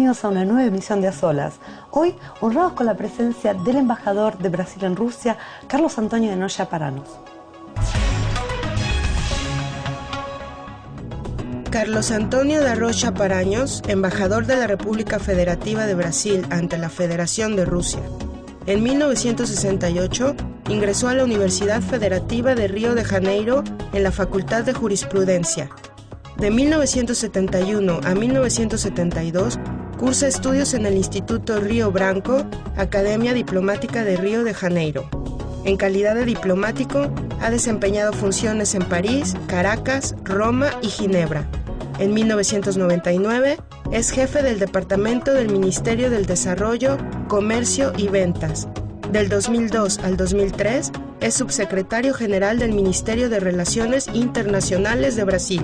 bienvenidos a una nueva emisión de A Solas. Hoy, honrados con la presencia del embajador de Brasil en Rusia, Carlos Antonio de Noya Paranos. Carlos Antonio da Rocha Paranhos, embajador de la República Federativa de Brasil ante la Federación de Rusia. En 1968 ingresó a la Universidad Federativa de Río de Janeiro en la Facultad de Jurisprudencia. De 1971 a 1972 cursa estudios en el Instituto Río Branco, Academia Diplomática de Río de Janeiro. En calidad de diplomático, ha desempeñado funciones en París, Caracas, Roma y Ginebra. En 1999 es jefe del Departamento del Ministerio del Desarrollo, Comercio y Ventas. Del 2002 al 2003 es subsecretario general del Ministerio de Relaciones Internacionales de Brasil.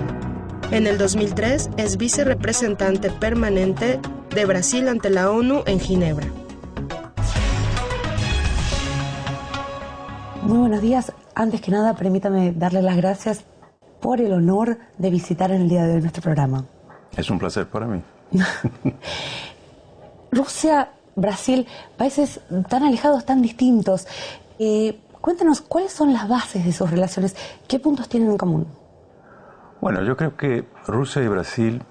En el 2003 es vicerrepresentante permanente de Brasil ante la ONU en Ginebra. Muy buenos días. Antes que nada, permítame darle las gracias por el honor de visitar en el día de hoy nuestro programa. Es un placer para mí. Rusia, Brasil, países tan alejados, tan distintos. Cuéntanos, ¿cuáles son las bases de sus relaciones? ¿Qué puntos tienen en común? Bueno, yo creo que Rusia y Brasil,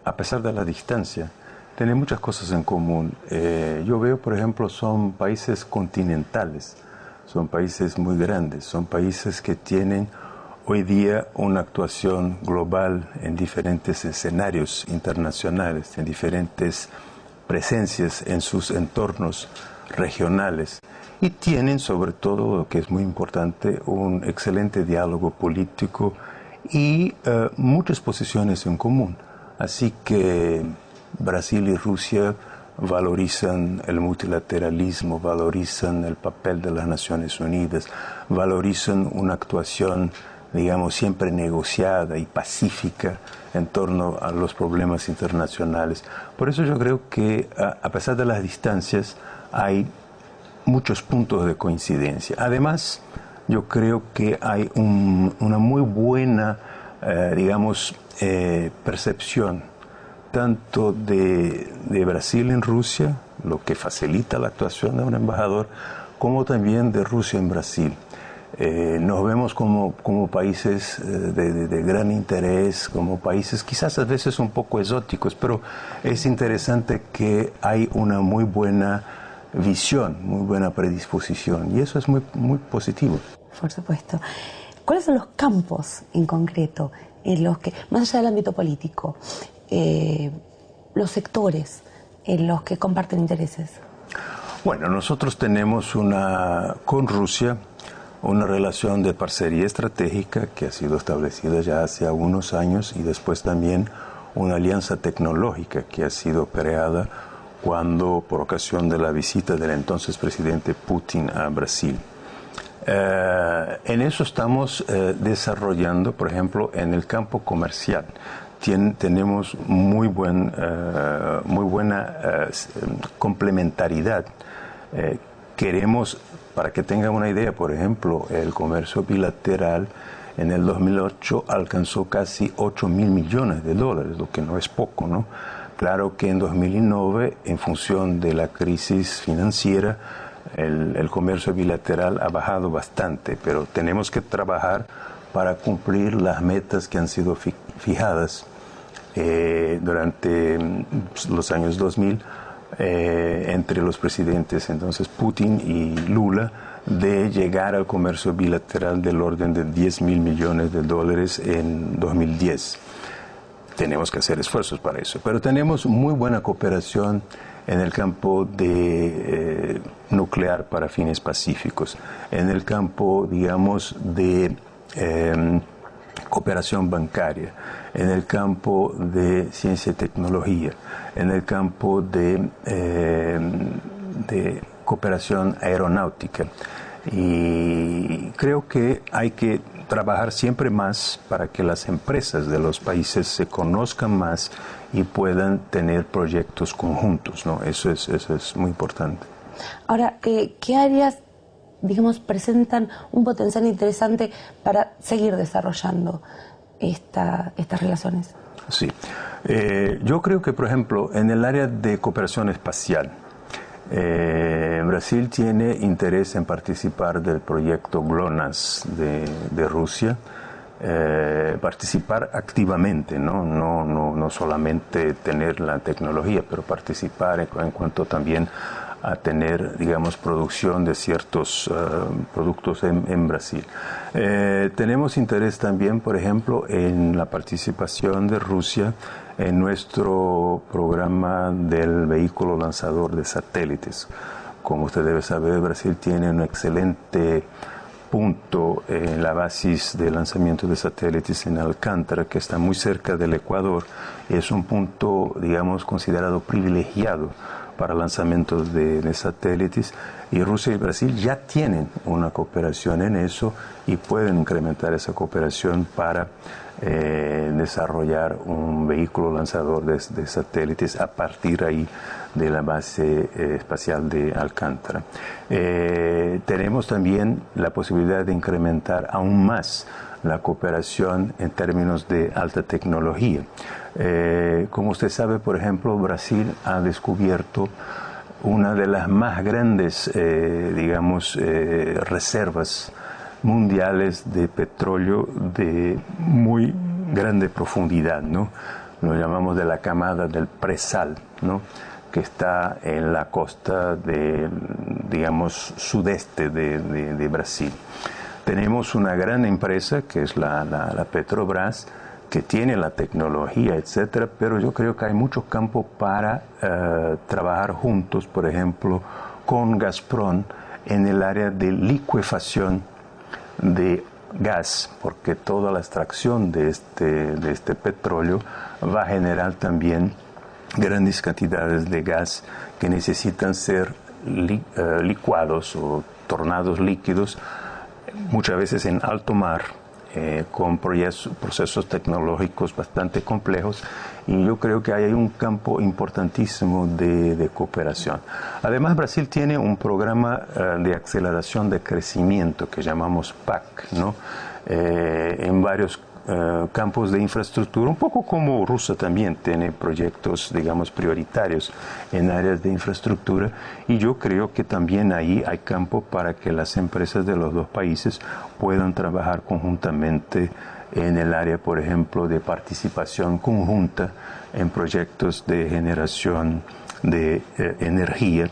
a pesar de la distancia, tienen muchas cosas en común. Yo veo, por ejemplo, son países continentales, son países muy grandes, son países que tienen hoy día una actuación global en diferentes escenarios internacionales, en diferentes presencias en sus entornos regionales y tienen sobre todo, lo que es muy importante, un excelente diálogo político y muchas posiciones en común. Así que Brasil y Rusia valorizan el multilateralismo, valorizan el papel de las Naciones Unidas, valorizan una actuación, digamos, siempre negociada y pacífica en torno a los problemas internacionales. Por eso yo creo que, a pesar de las distancias, hay muchos puntos de coincidencia. Además, yo creo que hay una muy buena, percepción tanto de Brasil en Rusia, lo que facilita la actuación de un embajador, como también de Rusia en Brasil. Nos vemos como países de gran interés, como países quizás a veces un poco exóticos, pero es interesante que hay una muy buena visión, muy buena predisposición, y eso es muy, muy positivo. Por supuesto. ¿Cuáles son los campos en concreto en los que, más allá del ámbito político, los sectores en los que comparten intereses? Bueno, nosotros tenemos con Rusia una relación de parcería estratégica que ha sido establecida ya hace algunos años y después también una alianza tecnológica que ha sido creada cuando, por ocasión de la visita del entonces presidente Putin a Brasil. En eso estamos desarrollando, por ejemplo, en el campo comercial. Tenemos muy buena complementariedad. Queremos, para que tengan una idea, por ejemplo, el comercio bilateral en el 2008 alcanzó casi 8.000 millones de dólares, lo que no es poco, ¿no? Claro que en 2009, en función de la crisis financiera, el comercio bilateral ha bajado bastante, pero tenemos que trabajar para cumplir las metas que han sido fijadas durante los años 2000 entre los presidentes entonces Putin y Lula, de llegar al comercio bilateral del orden de 10.000 millones de dólares en 2010. Tenemos que hacer esfuerzos para eso, pero tenemos muy buena cooperación en el campo de nuclear para fines pacíficos, en el campo, digamos, de cooperación bancaria, en el campo de ciencia y tecnología, en el campo de cooperación aeronáutica. Y creo que hay que trabajar siempre más para que las empresas de los países se conozcan más y puedan tener proyectos conjuntos, ¿no? Eso es muy importante. Ahora, ¿qué áreas, digamos, presentan un potencial interesante para seguir desarrollando estas relaciones? Sí, Yo creo que, por ejemplo, en el área de cooperación espacial, Brasil tiene interés en participar del proyecto GLONASS de Rusia, participar activamente, no solamente tener la tecnología, pero participar en cuanto también a tener, digamos, producción de ciertos productos en Brasil. Tenemos interés también, por ejemplo, en la participación de Rusia en nuestro programa del vehículo lanzador de satélites. Como usted debe saber, Brasil tiene un excelente punto en la base de lanzamiento de satélites en Alcántara, que está muy cerca del Ecuador. Es un punto, digamos, considerado privilegiado para lanzamientos de satélites, y Rusia y Brasil ya tienen una cooperación en eso y pueden incrementar esa cooperación para desarrollar un vehículo lanzador de satélites a partir ahí de la base espacial de Alcántara. Tenemos también la posibilidad de incrementar aún más la cooperación en términos de alta tecnología. Como usted sabe, por ejemplo, Brasil ha descubierto una de las más grandes, reservas mundiales de petróleo de muy grande profundidad, ¿no? Lo llamamos de la camada del presal, ¿no?, que está en la costa sudeste de Brasil. Tenemos una gran empresa que es la Petrobras, que tiene la tecnología, etcétera, pero yo creo que hay mucho campo para trabajar juntos, por ejemplo, con Gazprom en el área de licuefacción de gas, porque toda la extracción de este petróleo va a generar también grandes cantidades de gas que necesitan ser licuados o tornados líquidos, muchas veces en alto mar, con procesos tecnológicos bastante complejos, y yo creo que hay un campo importantísimo de cooperación. Además, Brasil tiene un programa de aceleración de crecimiento que llamamos PAC, ¿no?, en varios campos de infraestructura, un poco como Rusia también tiene proyectos, digamos, prioritarios en áreas de infraestructura, y yo creo que también ahí hay campo para que las empresas de los dos países puedan trabajar conjuntamente en el área, por ejemplo, de participación conjunta en proyectos de generación de energía.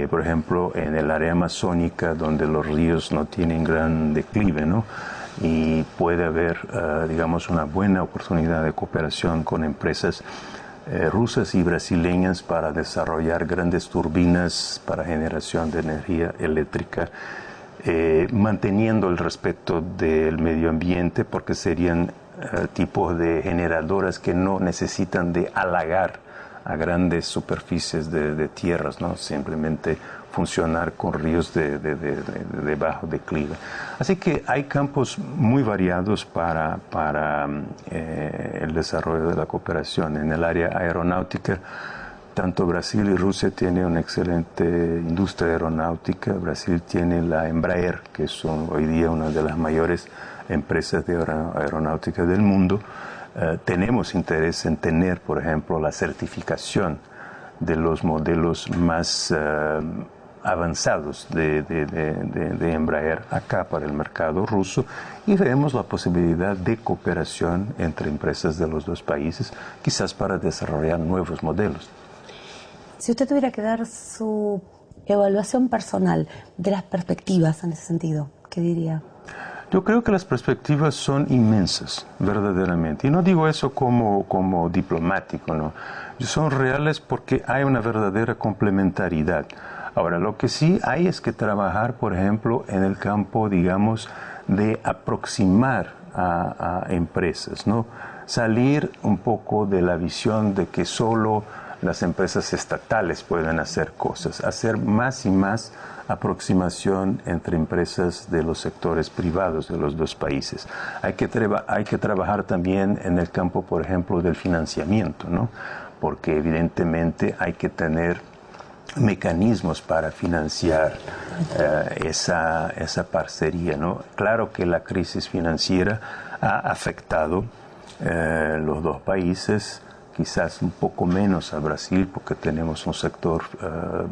Por ejemplo, en el área amazónica, donde los ríos no tienen gran declive, ¿no?, y puede haber, una buena oportunidad de cooperación con empresas rusas y brasileñas para desarrollar grandes turbinas para generación de energía eléctrica, manteniendo el respeto del medio ambiente, porque serían tipos de generadoras que no necesitan de halagar a grandes superficies de tierras, ¿no?, simplemente funcionar con ríos de bajo declive. Así que hay campos muy variados para el desarrollo de la cooperación. En el área aeronáutica, tanto Brasil y Rusia tienen una excelente industria aeronáutica. Brasil tiene la Embraer, que es hoy día una de las mayores empresas de aeronáutica del mundo. Tenemos interés en tener, por ejemplo, la certificación de los modelos más avanzados de Embraer acá para el mercado ruso, y vemos la posibilidad de cooperación entre empresas de los dos países, quizás para desarrollar nuevos modelos. Si usted tuviera que dar su evaluación personal de las perspectivas en ese sentido, ¿qué diría? Yo creo que las perspectivas son inmensas, verdaderamente. Y no digo eso como diplomático, ¿no? Son reales porque hay una verdadera complementariedad. Ahora, lo que sí hay es que trabajar, por ejemplo, en el campo, digamos, de aproximar a empresas, ¿no? Salir un poco de la visión de que solo las empresas estatales pueden hacer cosas, hacer más y más aproximación entre empresas de los sectores privados de los dos países. Hay que trabajar también en el campo, por ejemplo, del financiamiento, ¿no? Porque evidentemente hay que tener mecanismos para financiar esa parcería, ¿no? Claro que la crisis financiera ha afectado los dos países, quizás un poco menos a Brasil porque tenemos un sector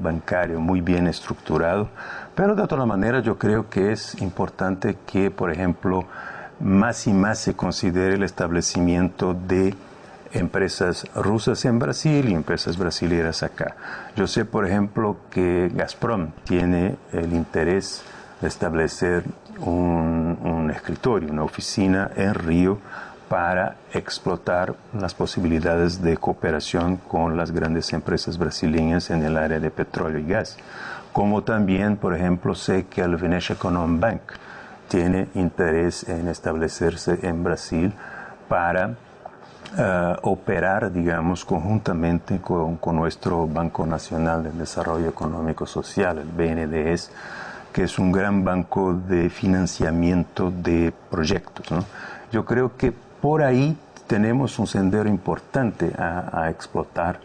bancario muy bien estructurado, pero de todas maneras yo creo que es importante que, por ejemplo, más y más se considere el establecimiento de empresas rusas en Brasil y empresas brasileñas acá. Yo sé, por ejemplo, que Gazprom tiene el interés de establecer un escritorio, una oficina en Río para explotar las posibilidades de cooperación con las grandes empresas brasileñas en el área de petróleo y gas. Como también, por ejemplo, sé que el Venecia Economic Bank tiene interés en establecerse en Brasil para operar, digamos, conjuntamente con nuestro Banco Nacional de Desarrollo Económico Social, el BNDES, que es un gran banco de financiamiento de proyectos, ¿no? Yo creo que por ahí tenemos un sendero importante a explotar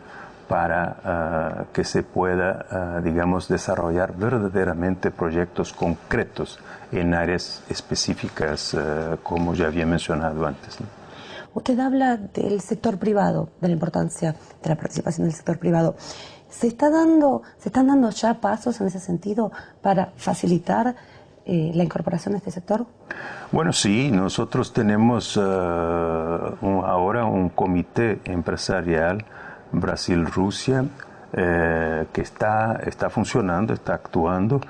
para que se pueda, digamos, desarrollar verdaderamente proyectos concretos en áreas específicas, como ya había mencionado antes, ¿no? Usted habla del sector privado, de la importancia de la participación del sector privado. ¿Se están dando ya pasos en ese sentido para facilitar la incorporación de este sector? Bueno, sí, nosotros tenemos ahora un comité empresarial Brasil-Rusia que está funcionando, está actuando,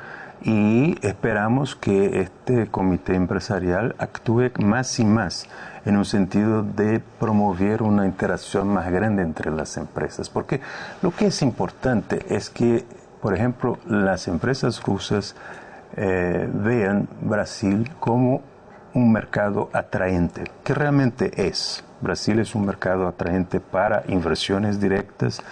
y esperamos que este comité empresarial actúe más y más en un sentido de promover una interacción más grande entre las empresas, porque lo que es importante es que, por ejemplo, las empresas rusas vean Brasil como un mercado atraente, que realmente es. Brasil es un mercado atraente para inversiones directas,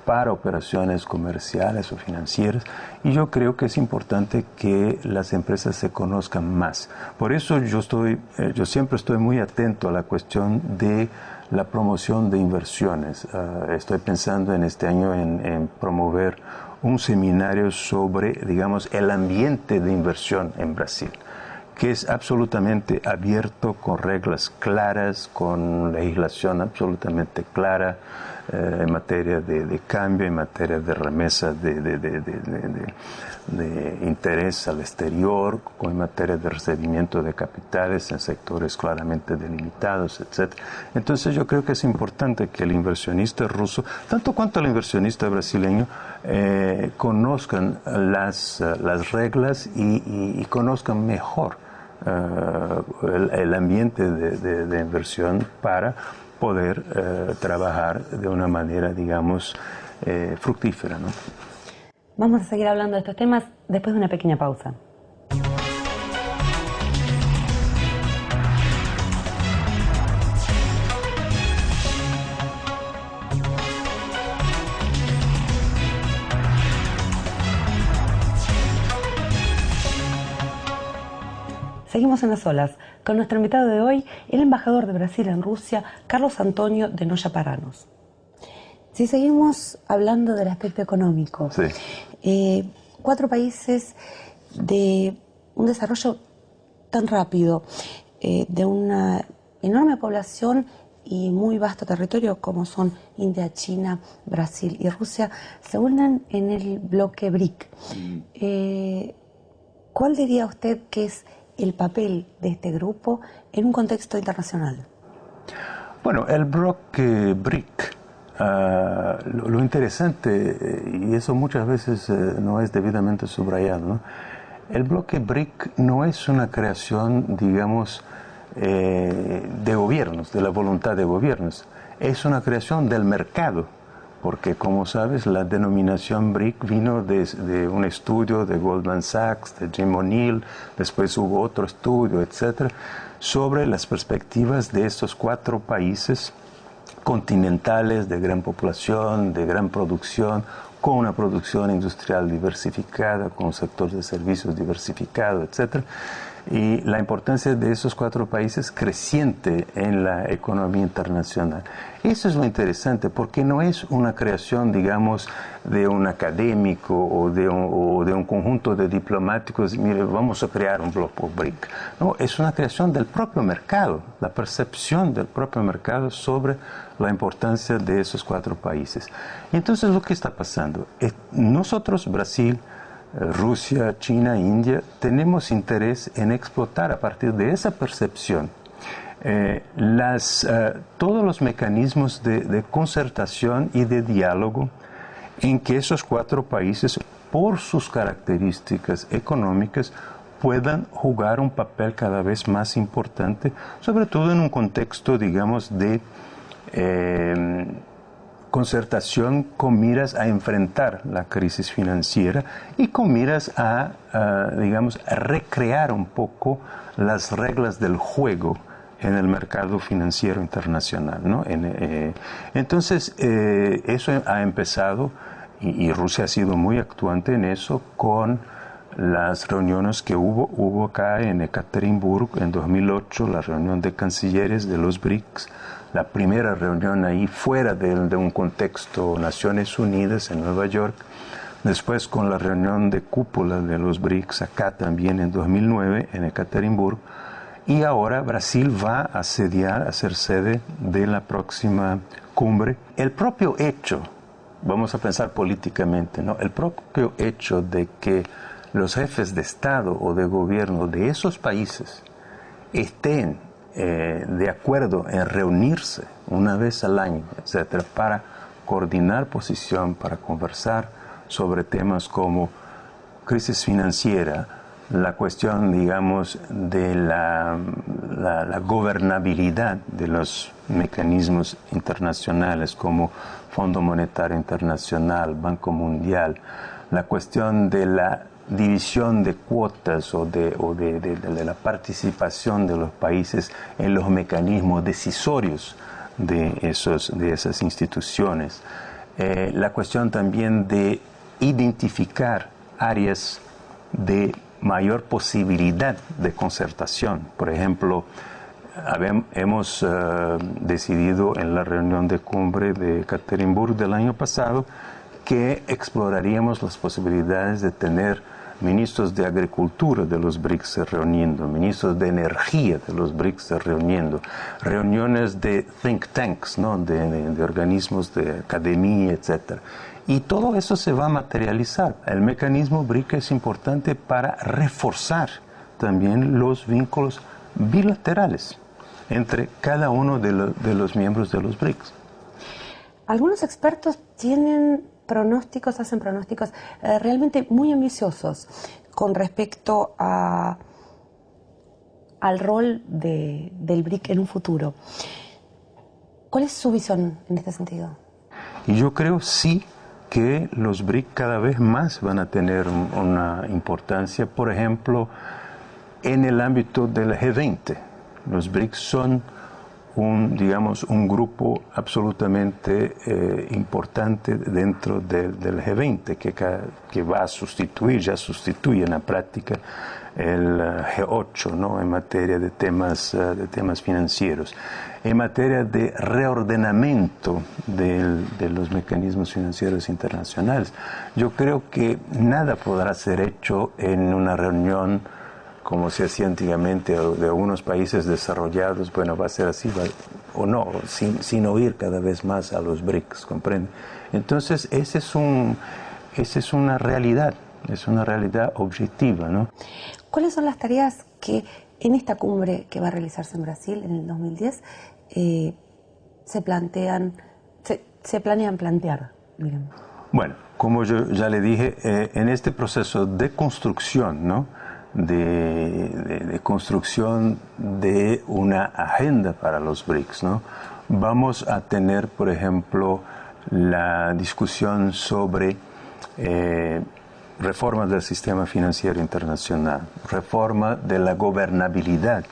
para operaciones comerciales o financieras, y yo creo que es importante que las empresas se conozcan más. Por eso yo siempre estoy muy atento a la cuestión de la promoción de inversiones. Estoy pensando en este año en promover un seminario sobre, digamos, el ambiente de inversión en Brasil, que es absolutamente abierto, con reglas claras, con legislación absolutamente clara, en materia de cambio, en materia de remesa de interés al exterior, en materia de recibimiento de capitales en sectores claramente delimitados, etc. Entonces yo creo que es importante que el inversionista ruso, tanto cuanto el inversionista brasileño, conozcan las reglas y conozcan mejor el ambiente de inversión para poder trabajar de una manera, digamos, fructífera, ¿no? Vamos a seguir hablando de estos temas después de una pequeña pausa. Seguimos en las olas con nuestro invitado de hoy, el embajador de Brasil en Rusia, Carlos Antonio de Noya Paranos. Si seguimos hablando del aspecto económico, sí. 4 países de un desarrollo tan rápido, de una enorme población y muy vasto territorio como son India, China, Brasil y Rusia, se unen en el bloque BRIC. ¿Cuál diría usted que es el papel de este grupo en un contexto internacional? Bueno, el bloque BRIC, lo interesante, y eso muchas veces no es debidamente subrayado, ¿no? El bloque BRIC no es una creación, digamos, de gobiernos, de la voluntad de gobiernos, es una creación del mercado, porque como sabes la denominación BRIC vino de un estudio de Goldman Sachs, de Jim O'Neill, después hubo otro estudio, etcétera, sobre las perspectivas de estos 4 países continentales de gran población, de gran producción, con una producción industrial diversificada, con un sector de servicios diversificado, etcétera. y la importancia de esos 4 países creciente en la economía internacional. Eso es lo interesante, porque no es una creación, digamos, de un académico o de un conjunto de diplomáticos, mire, vamos a crear un bloque BRIC. No, es una creación del propio mercado, la percepción del propio mercado sobre la importancia de esos 4 países. Y entonces, ¿lo que está pasando? Nosotros, Brasil, Rusia, China, India, tenemos interés en explotar a partir de esa percepción todos los mecanismos de concertación y de diálogo en que esos 4 países, por sus características económicas, puedan jugar un papel cada vez más importante, sobre todo en un contexto, digamos, de concertación con miras a enfrentar la crisis financiera y con miras digamos, a recrear un poco las reglas del juego en el mercado financiero internacional, ¿no? Entonces, eso ha empezado, y Rusia ha sido muy actuante en eso, con las reuniones que hubo acá en Ekaterimburgo en 2008, la reunión de cancilleres de los BRICS, la primera reunión ahí fuera de un contexto Naciones Unidas en Nueva York, después con la reunión de cúpula de los BRICS acá también en 2009 en Ekaterimburgo, y ahora Brasil va a ser sede de la próxima cumbre. El propio hecho, vamos a pensar políticamente, ¿no? El propio hecho de que los jefes de Estado o de gobierno de esos países estén de acuerdo en reunirse una vez al año, etcétera, para coordinar posición, para conversar sobre temas como crisis financiera, la cuestión, digamos, de la gobernabilidad de los mecanismos internacionales como Fondo Monetario Internacional, Banco Mundial, la cuestión de la división de cuotas o de la participación de los países en los mecanismos decisorios de esas instituciones. La cuestión también de identificar áreas de mayor posibilidad de concertación. Por ejemplo, hemos decidido en la reunión de cumbre de Ekaterimburgo del año pasado que exploraríamos las posibilidades de tener ministros de agricultura de los BRICS se reuniendo, ministros de energía de los BRICS se reuniendo, reuniones de think tanks, ¿no? de organismos de academia, etc. Y todo eso se va a materializar. El mecanismo BRIC es importante para reforzar también los vínculos bilaterales entre cada uno de los miembros de los BRICS. Algunos expertos hacen pronósticos realmente muy ambiciosos con respecto al rol del BRIC en un futuro. ¿Cuál es su visión en este sentido? Y yo creo sí que los BRIC cada vez más van a tener una importancia, por ejemplo, en el ámbito del G20. Los BRIC son un grupo absolutamente importante dentro del G20 que va a ya sustituye en la práctica el G8, ¿no? En materia de temas financieros. En materia de reordenamiento de los mecanismos financieros internacionales, yo creo que nada podrá ser hecho en una reunión como se hacía antiguamente de algunos países desarrollados. Bueno, va a ser así o no, sin oír cada vez más a los BRICS, ¿comprende? Entonces, esa es una realidad objetiva, ¿no? ¿Cuáles son las tareas que en esta cumbre que va a realizarse en Brasil en el 2010 se planean plantear, digamos? Bueno, como yo ya le dije, en este proceso de construcción, ¿no? de construcción de una agenda para los BRICS, ¿no? Vamos a tener, por ejemplo, la discusión sobre reforma del sistema financiero internacional, reforma de la gobernabilidad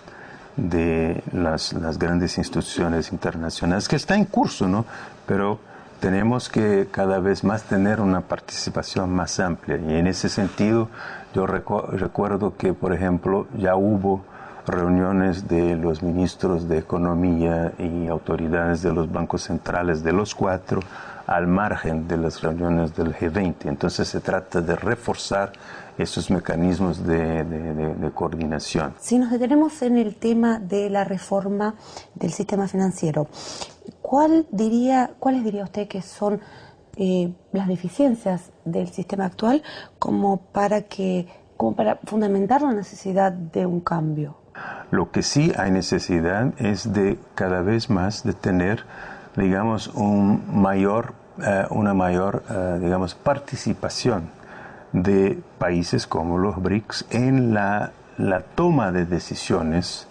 de las grandes instituciones internacionales, que está en curso, ¿no? Pero tenemos que cada vez más tener una participación más amplia. Y en ese sentido, yo recuerdo que, por ejemplo, ya hubo reuniones de los ministros de Economía y autoridades de los bancos centrales de los 4 al margen de las reuniones del G20. Entonces se trata de reforzar esos mecanismos de coordinación. Si nos detenemos en el tema de la reforma del sistema financiero, ¿cuáles diría usted que son las deficiencias del sistema actual como para fundamentar la necesidad de un cambio? Lo que sí hay necesidad es de cada vez más de tener, digamos, una mayor participación de países como los BRICS en la toma de decisiones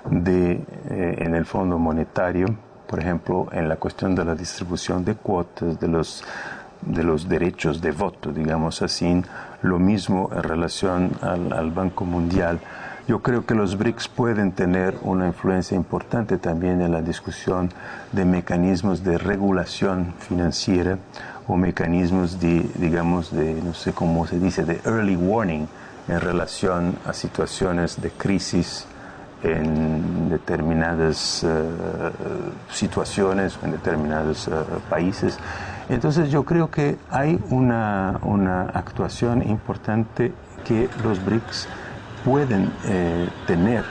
en el Fondo Monetario, por ejemplo, en la cuestión de la distribución de cuotas, de los derechos de voto, digamos así, lo mismo en relación al Banco Mundial. Yo creo que los BRICS pueden tener una influencia importante también en la discusión de mecanismos de regulación financiera o mecanismos no sé cómo se dice, de early warning en relación a situaciones de crisis en determinadas situaciones, en determinados países. Entonces yo creo que hay una actuación importante que los BRICS pueden tener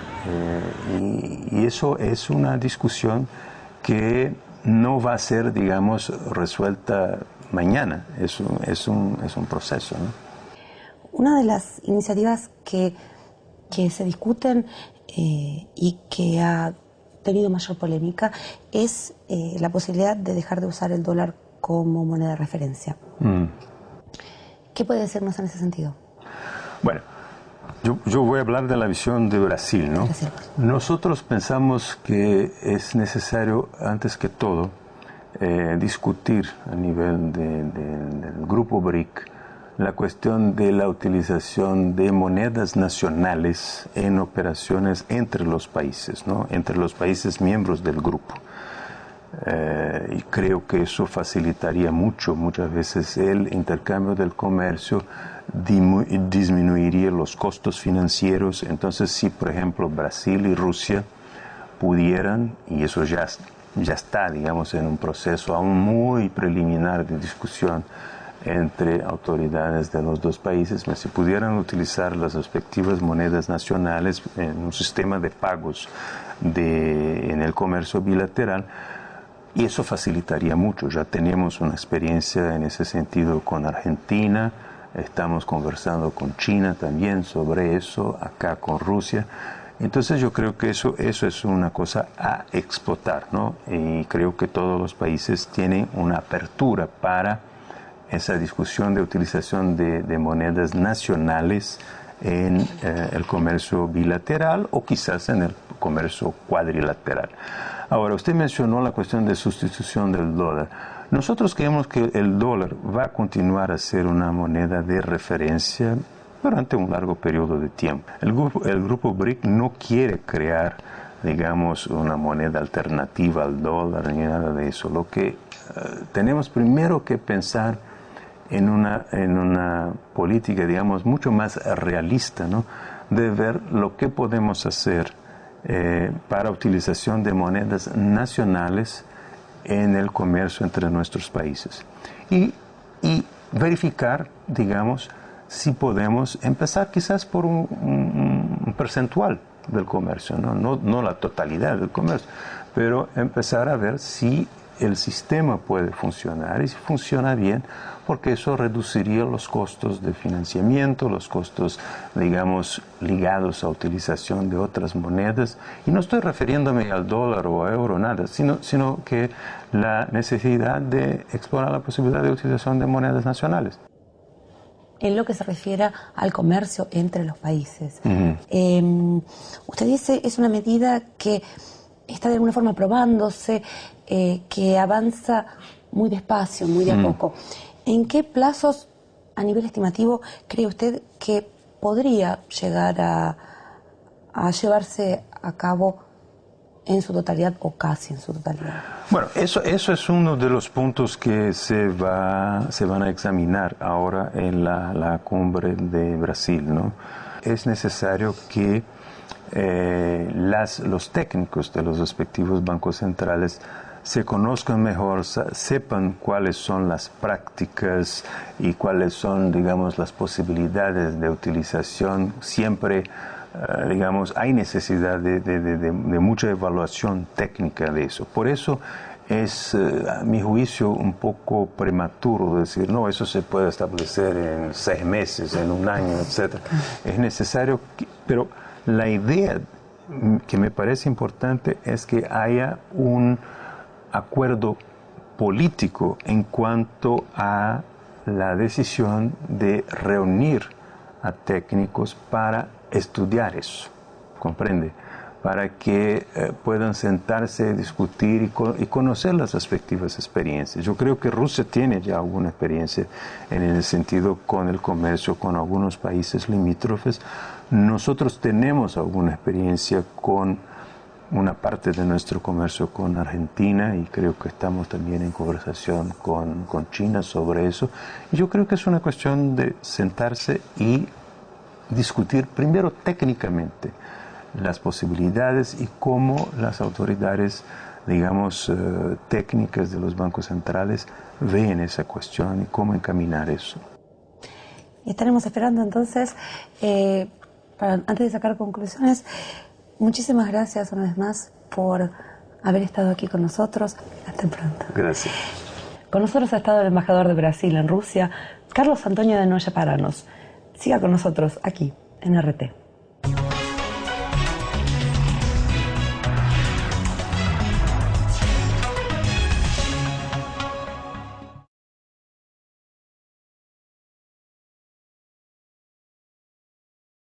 y eso es una discusión que no va a ser, digamos, resuelta mañana, es un proceso, ¿no? Una de las iniciativas que se discuten y que ha tenido mayor polémica es la posibilidad de dejar de usar el dólar como moneda de referencia. ¿Qué puede decirnos en ese sentido? Bueno, yo voy a hablar de la visión de Brasil, ¿no? Brasil. Nosotros pensamos que es necesario, antes que todo, discutir a nivel del grupo BRIC la cuestión de la utilización de monedas nacionales en operaciones entre los países, ¿no? Entre los países miembros del grupo. Y creo que eso facilitaría muchas veces el intercambio del comercio, disminuiría los costos financieros. Entonces, si por ejemplo Brasil y Rusia pudieran, y eso ya está, digamos, en un proceso aún muy preliminar de discusión entre autoridades de los dos países, si pudieran utilizar las respectivas monedas nacionales en un sistema de pagos en el comercio bilateral, y eso facilitaría mucho. Ya tenemos una experiencia en ese sentido con Argentina, estamos conversando con China también sobre eso, acá con Rusia. Entonces yo creo que eso es una cosa a explotar, ¿no? Y creo que todos los países tienen una apertura para esa discusión de utilización de monedas nacionales en el comercio bilateral o quizás en el comercio cuadrilateral. Ahora, usted mencionó la cuestión de sustitución del dólar. Nosotros creemos que el dólar va a continuar a ser una moneda de referencia durante un largo periodo de tiempo. El grupo BRIC no quiere crear, digamos, una moneda alternativa al dólar ni nada de eso. Lo que tenemos primero que pensar en una política, digamos, mucho más realista, ¿no? De ver lo que podemos hacer para utilización de monedas nacionales en el comercio entre nuestros países. Y verificar, digamos, si podemos empezar quizás por un percentual del comercio, no la totalidad del comercio, pero empezar a ver si el sistema puede funcionar y si funciona bien, porque eso reduciría los costos de financiamiento, los costos, digamos, ligados a utilización de otras monedas. Y no estoy refiriéndome al dólar o a euro, nada, sino que la necesidad de explorar la posibilidad de utilización de monedas nacionales. En lo que se refiere al comercio entre los países. Usted dice, es una medida que está de alguna forma probándose, que avanza muy despacio, muy de a poco. ¿En qué plazos, a nivel estimativo, cree usted que podría llegar a llevarse a cabo en su totalidad o casi en su totalidad? Bueno, eso es uno de los puntos que se van a examinar ahora en la cumbre de Brasil, ¿no? Es necesario que los técnicos de los respectivos bancos centrales se conozcan mejor, sepan cuáles son las prácticas y cuáles son, digamos, las posibilidades de utilización. Siempre, digamos, hay necesidad de mucha evaluación técnica de eso. Por eso es, a mi juicio, un poco prematuro decir, no, eso se puede establecer en 6 meses, en 1 año, etc. Es necesario, pero la idea que me parece importante es que haya un acuerdo político en cuanto a la decisión de reunir a técnicos para estudiar eso, ¿comprende? Para que puedan sentarse, discutir y conocer las respectivas experiencias. Yo creo que Rusia tiene ya alguna experiencia en el sentido con el comercio con algunos países limítrofes. Nosotros tenemos alguna experiencia con una parte de nuestro comercio con Argentina y creo que estamos también en conversación con China sobre eso. Y yo creo que es una cuestión de sentarse y discutir primero técnicamente las posibilidades y cómo las autoridades, digamos, técnicas de los bancos centrales ven esa cuestión y cómo encaminar eso. Estaremos esperando entonces, antes de sacar conclusiones, muchísimas gracias una vez más por haber estado aquí con nosotros. Hasta pronto. Gracias. Con nosotros ha estado el embajador de Brasil en Rusia, Carlos Antonio de Noya Paranos. Siga con nosotros aquí en RT.